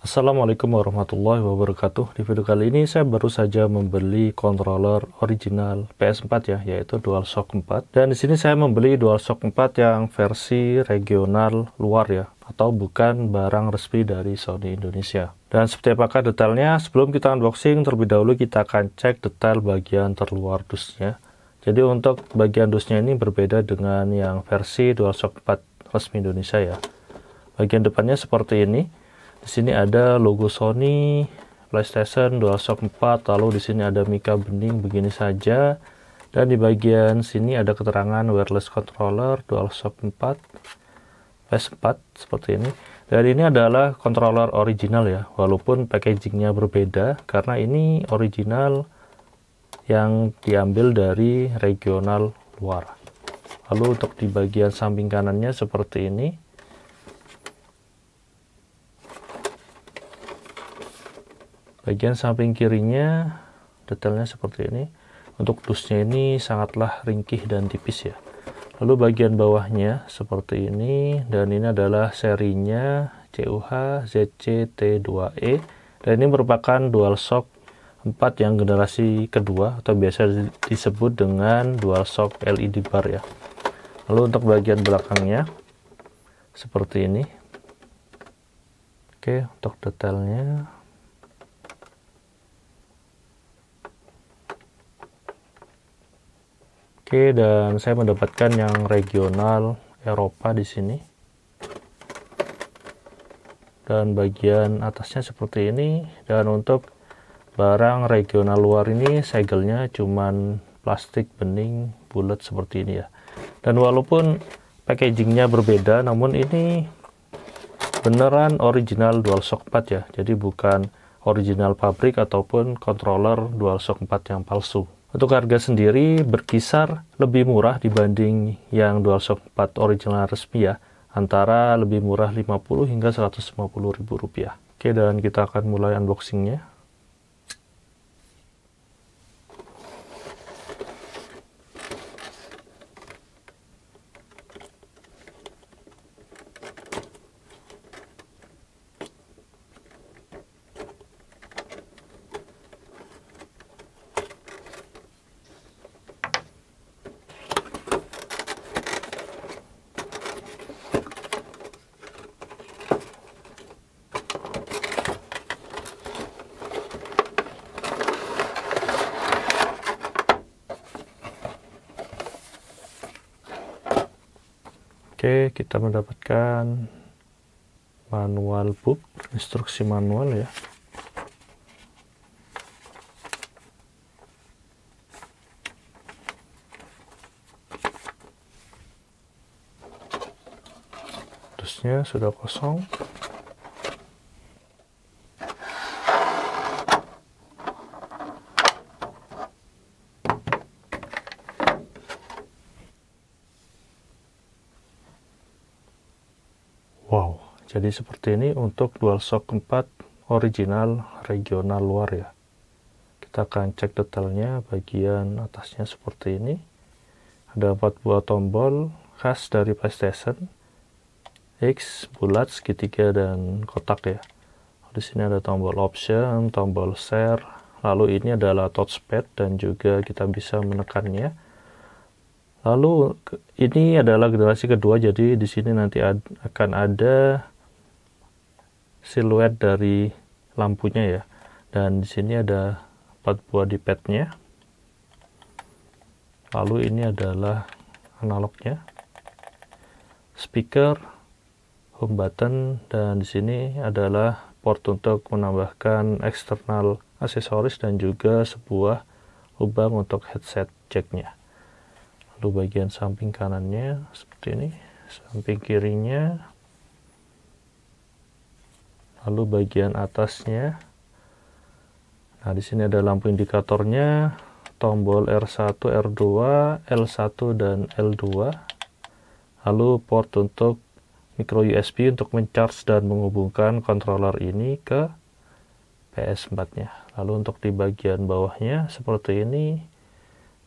Assalamualaikum warahmatullahi wabarakatuh. Di video kali ini saya baru saja membeli controller original PS4 ya, yaitu DualShock 4. Dan di sini saya membeli DualShock 4 yang versi regional luar ya, atau bukan barang resmi dari Sony Indonesia. Dan seperti apakah detailnya? Sebelum kita unboxing, terlebih dahulu kita akan cek detail bagian terluar dusnya. Jadi untuk bagian dusnya ini berbeda dengan yang versi DualShock 4 resmi Indonesia ya. Bagian depannya seperti ini. Di sini ada logo Sony, PlayStation, DualShock 4, lalu di sini ada mika bening begini saja. Dan di bagian sini ada keterangan wireless controller DualShock 4, PS4 seperti ini. Dan ini adalah controller original ya, walaupun packagingnya berbeda karena ini original yang diambil dari regional luar. Lalu untuk di bagian samping kanannya seperti ini. Bagian samping kirinya detailnya seperti ini. Untuk dusnya ini sangatlah ringkih dan tipis ya. Lalu bagian bawahnya seperti ini, dan ini adalah serinya CUH ZC-T2E, dan ini merupakan DualShock 4 yang generasi kedua atau biasa disebut dengan DualShock LED bar ya. Lalu untuk bagian belakangnya seperti ini. Oke, untuk detailnya dan saya mendapatkan yang regional Eropa di sini. Dan bagian atasnya seperti ini. Dan untuk barang regional luar ini segelnya cuman plastik bening bulat seperti ini ya. Dan walaupun packagingnya berbeda, namun ini beneran original DualShock 4 ya. Jadi bukan original pabrik ataupun controller DualShock 4 yang palsu. Untuk harga sendiri berkisar lebih murah dibanding yang DualShock 4 original resmi ya, antara lebih murah 50 hingga 150 ribu rupiah. Oke, dan kita akan mulai unboxingnya. Oke, kita mendapatkan manual book, instruksi manual ya. Dusnya sudah kosong. Wow, jadi seperti ini untuk DualShock 4 original regional luar ya. Kita akan cek detailnya. Bagian atasnya seperti ini. Ada 4 buah tombol khas dari PlayStation. X, bulat, segitiga, dan kotak ya. Di sini ada tombol option, tombol share. Lalu ini adalah touchpad dan juga kita bisa menekannya. Lalu ini adalah generasi kedua, jadi di sini nanti akan ada siluet dari lampunya ya. Dan di sini ada 4 buah D-pad-nya. Lalu ini adalah analognya, speaker, home button, dan di sini adalah port untuk menambahkan eksternal aksesoris dan juga sebuah lubang untuk headset jack-nya. Lalu bagian samping kanannya seperti ini, samping kirinya, lalu bagian atasnya. Nah, di sini ada lampu indikatornya, tombol R1, R2, L1 dan L2. Lalu port untuk micro USB untuk mencharge dan menghubungkan controller ini ke PS4-nya. Lalu untuk di bagian bawahnya seperti ini.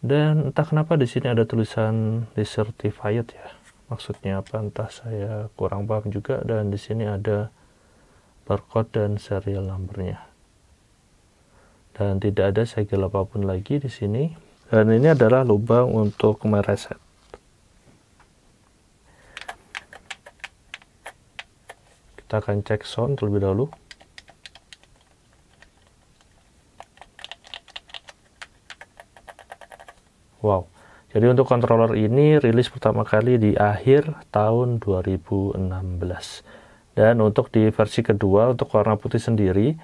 Dan entah kenapa di sini ada tulisan decertified ya. Maksudnya apa entah saya kurang paham juga. Dan di sini ada barcode dan serial numbernya. Dan tidak ada segel apapun lagi di sini. Dan ini adalah lubang untuk mereset. Kita akan cek sound terlebih dahulu. Wow. Jadi untuk controller ini rilis pertama kali di akhir tahun 2016. Dan untuk di versi kedua, untuk warna putih sendiri,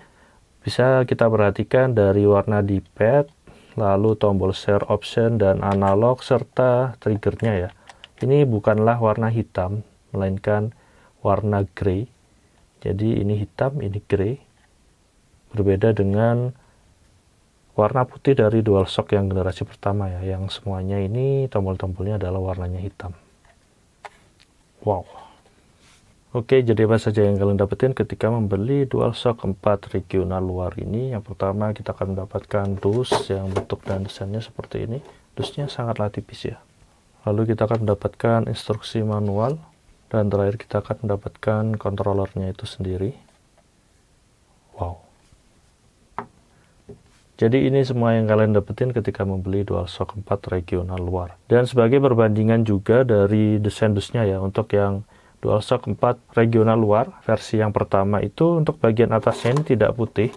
bisa kita perhatikan dari warna D-pad, lalu tombol share option dan analog, serta triggernya ya. Ini bukanlah warna hitam, melainkan warna grey. Jadi ini hitam, ini grey. Berbeda dengan warna putih dari DualShock yang generasi pertama ya, yang semuanya ini tombol-tombolnya adalah warnanya hitam. Wow. Oke, jadi apa saja yang kalian dapetin ketika membeli DualShock 4 regional luar ini? Yang pertama, kita akan mendapatkan dus yang bentuk dan desainnya seperti ini. Dusnya sangatlah tipis ya. Lalu kita akan mendapatkan instruksi manual, dan terakhir kita akan mendapatkan controllernya itu sendiri. Wow. Jadi ini semua yang kalian dapetin ketika membeli DualShock 4 regional luar. Dan sebagai perbandingan juga dari desain dusnya ya, untuk yang DualShock 4 regional luar versi yang pertama itu untuk bagian atasnya ini tidak putih,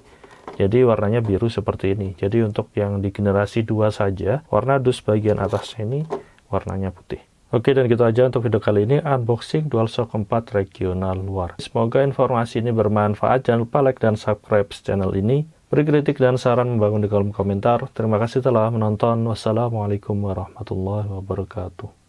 jadi warnanya biru seperti ini. Jadi untuk yang di generasi 2 saja, warna dus bagian atasnya ini warnanya putih. Oke, dan gitu aja untuk video kali ini, unboxing DualShock 4 regional luar. Semoga informasi ini bermanfaat. Jangan lupa like dan subscribe channel ini. Beri kritik dan saran membangun di kolom komentar. Terima kasih telah menonton. Wassalamualaikum warahmatullahi wabarakatuh.